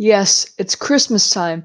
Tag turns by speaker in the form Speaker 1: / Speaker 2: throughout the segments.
Speaker 1: Yes, it's Christmas time.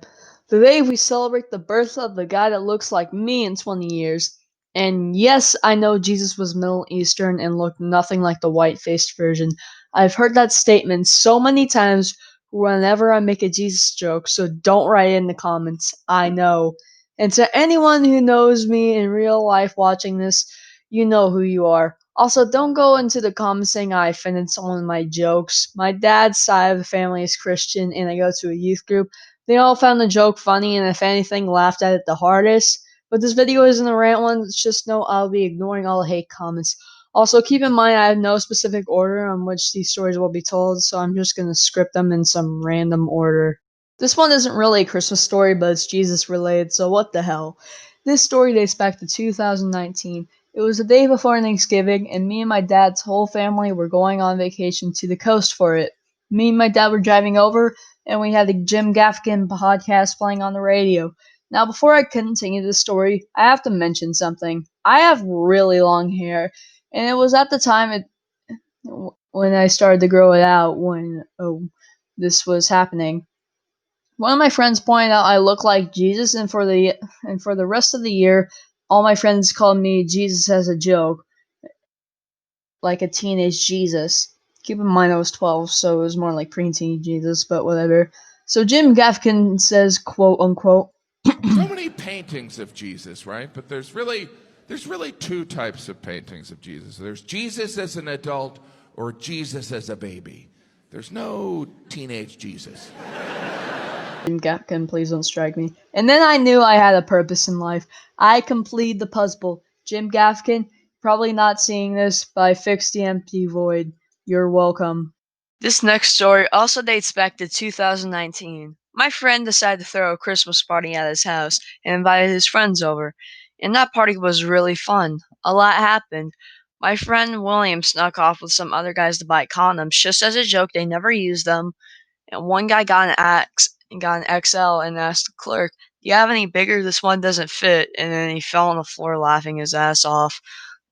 Speaker 1: Today we celebrate the birth of the guy that looks like me in 20 years. And yes, I know Jesus was Middle Eastern and looked nothing like the white faced version. I've heard that statement so many times whenever I make a Jesus joke, so don't write in the comments. I know. And to anyone who knows me in real life watching this, you know who you are. Also, don't go into the comments saying I offended someone with my jokes. My dad's side of the family is Christian, and I go to a youth group. They all found the joke funny, and if anything, laughed at it the hardest. But this video isn't a rant one. It's just know I'll be ignoring all the hate comments. Also, keep in mind I have no specific order on which these stories will be told, so I'm just gonna script them in some random order. This one isn't really a Christmas story, but it's Jesus related, so what the hell. This story dates back to 2019. It was the day before Thanksgiving, and me and my dad's whole family were going on vacation to the coast for it. Me and my dad were driving over, and we had the Jim Gaffigan podcast playing on the radio. Now, before I continue the story, I have to mention something. I have really long hair, and it was at the time when I started to grow it out when this was happening. One of my friends pointed out I look like Jesus, and for the rest of the year, all my friends called me Jesus as a joke, like a teenage Jesus. Keep in mind I was 12, so it was more like preteen Jesus, but whatever. So Jim Gaffigan says, quote unquote,
Speaker 2: So many paintings of Jesus, right? But there's really two types of paintings of Jesus. There's Jesus as an adult or Jesus as a baby. There's no teenage Jesus.
Speaker 1: Jim Gaffigan, please don't strike me. And then I knew I had a purpose in life. I completed the puzzle. Jim Gaffigan, probably not seeing this, but I fixed the empty void. You're welcome. This next story also dates back to 2019. My friend decided to throw a Christmas party at his house and invited his friends over. And that party was really fun. A lot happened. My friend William snuck off with some other guys to buy condoms just as a joke. They never used them. And one guy got an XL and asked the clerk, "Do you have any bigger? This one doesn't fit." And then he fell on the floor laughing his ass off.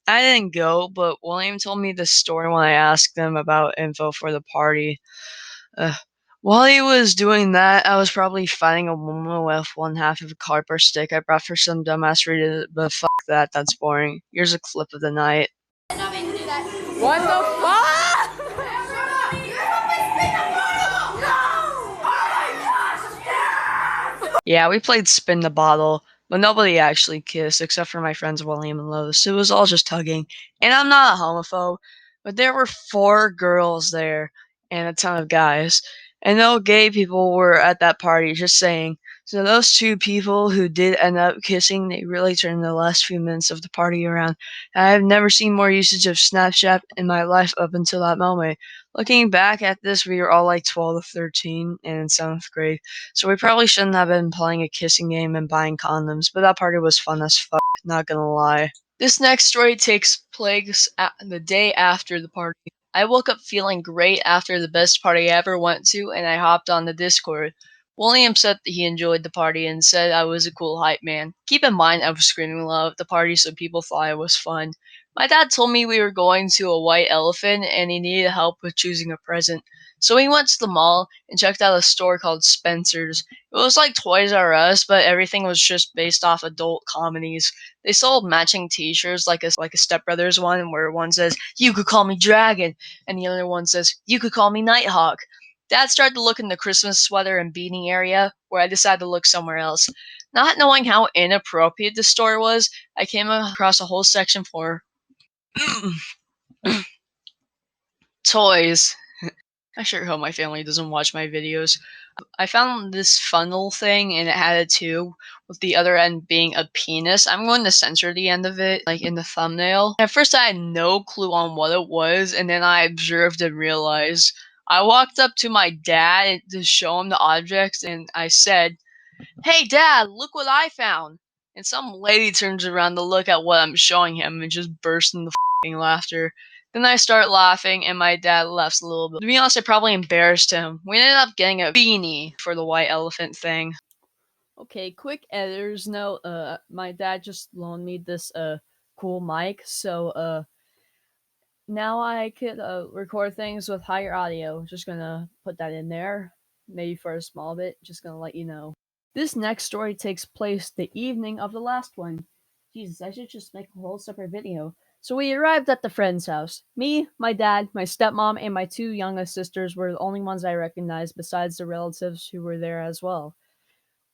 Speaker 1: I didn't go, but William told me the story when I asked him about info for the party. Uh, while he was doing that, I was probably fighting a woman with one half of a cardboard stick I brought for some dumbass reason, but fuck that, that's boring. Here's a clip of the night.
Speaker 3: What the fuck?
Speaker 1: Yeah, we played Spin the Bottle, but nobody actually kissed except for my friends William and Lois. It was all just tugging. And I'm not a homophobe, but there were four girls there and a ton of guys. And no gay people were at that party, just saying. So those two people who did end up kissing, they really turned the last few minutes of the party around. And I've never seen more usage of Snapchat in my life up until that moment. Looking back at this, we were all like 12 to 13 and in 7th grade. So we probably shouldn't have been playing a kissing game and buying condoms, but that party was fun as fuck, not gonna lie. This next story takes place the day after the party. I woke up feeling great after the best party I ever went to, and I hopped on the Discord. William said that he enjoyed the party and said I was a cool hype man. Keep in mind I was screaming loud at the party so people thought it was fun. My dad told me we were going to a white elephant and he needed help with choosing a present. So we went to the mall and checked out a store called Spencer's. It was like Toys R Us, but everything was just based off adult comedies. They sold matching T-shirts, like a Step Brothers one, where one says "You could call me Dragon," and the other one says "You could call me Nighthawk." Dad started to look in the Christmas sweater and beanie area, where I decided to look somewhere else. Not knowing how inappropriate the store was, I came across a whole section for toys. I sure hope my family doesn't watch my videos. I found this funnel thing and it had a tube with the other end being a penis. I'm going to censor the end of it, like in the thumbnail. At first, I had no clue on what it was, and then I observed and realized. I walked up to my dad to show him the objects, and I said, "Hey, Dad, look what I found." And some lady turns around to look at what I'm showing him and just bursts into fing laughter. Then I start laughing, and my dad laughs a little bit. To be honest, I probably embarrassed him. We ended up getting a beanie for the white elephant thing. Okay, quick editor's note. My dad just loaned me this cool mic, so now I could record things with higher audio. Just gonna put that in there. maybe for a small bit, just gonna let you know. This next story takes place the evening of the last one. Jesus, I should just make a whole separate video. So we arrived at the friend's house. Me, my dad, my stepmom, and my two youngest sisters were the only ones I recognized besides the relatives who were there as well.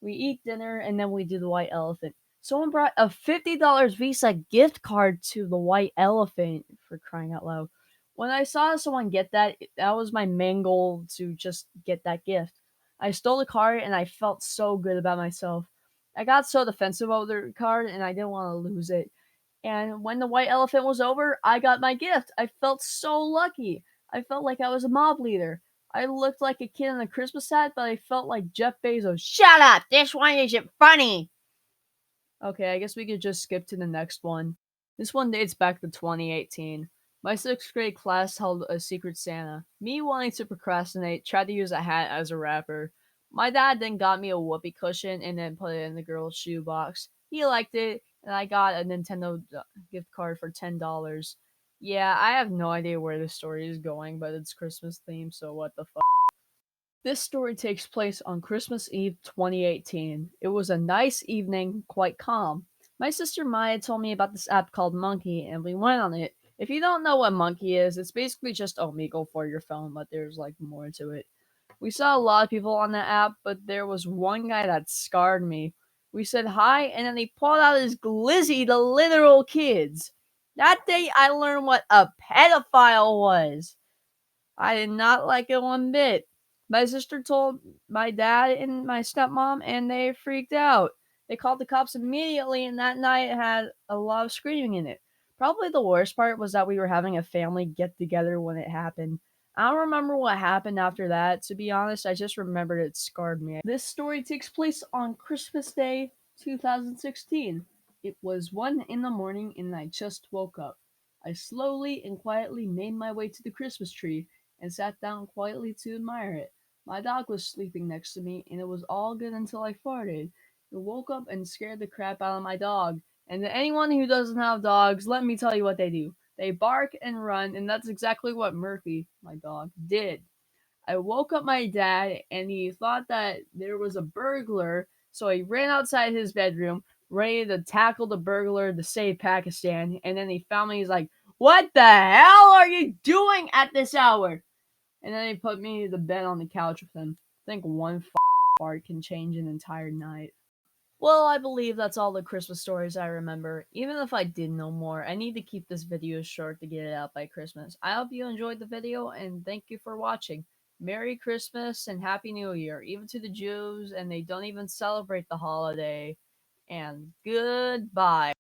Speaker 1: We eat dinner and then we do the White Elephant. Someone brought a $50 Visa gift card to the White Elephant, for crying out loud. When I saw someone get that, that was my main goal, to just get that gift. I stole the card and I felt so good about myself. I got so defensive over the card and I didn't want to lose it. And when the White Elephant was over, I got my gift. I felt so lucky. I felt like I was a mob leader. I looked like a kid in a Christmas hat, but I felt like Jeff Bezos.
Speaker 3: Shut up! This one isn't funny!
Speaker 1: Okay, I guess we could just skip to the next one. This one dates back to 2018. My 6th grade class held a Secret Santa. Me wanting to procrastinate, tried to use a hat as a wrapper. My dad then got me a whoopee cushion and then put it in the girl's shoebox. He liked it, and I got a Nintendo gift card for $10. Yeah, I have no idea where this story is going, but it's Christmas themed, so what the fuck. This story takes place on Christmas Eve 2018. It was a nice evening, quite calm. My sister Maya told me about this app called Monkey, and we went on it. If you don't know what Monkey is, it's basically just Omegle for your phone, but there's like more to it. We saw a lot of people on the app, but there was one guy that scarred me. We said hi, and then he pulled out his glizzy to literal kids. That day, I learned what a pedophile was. I did not like it one bit. My sister told my dad and my stepmom, and they freaked out. They called the cops immediately, and that night had a lot of screaming in it. Probably the worst part was that we were having a family get together when it happened. I don't remember what happened after that. To be honest, I just remembered it scarred me. This story takes place on Christmas Day 2016. It was 1 in the morning and I just woke up. I slowly and quietly made my way to the Christmas tree and sat down quietly to admire it. My dog was sleeping next to me, and it was all good until I farted. It woke up and scared the crap out of my dog. And to anyone who doesn't have dogs, let me tell you what they do. They bark and run, and that's exactly what Murphy, my dog, did. I woke up my dad, and he thought that there was a burglar, so he ran outside his bedroom, ready to tackle the burglar to save Pakistan. And then he found me. He's like, "What the hell are you doing at this hour?" And then he put me to bed on the couch with him. I think one fart can change an entire night. Well, I believe that's all the Christmas stories I remember. Even if I did know more, I need to keep this video short to get it out by Christmas. I hope you enjoyed the video, and thank you for watching. Merry Christmas and Happy New Year, even to the Jews, and they don't even celebrate the holiday. And goodbye.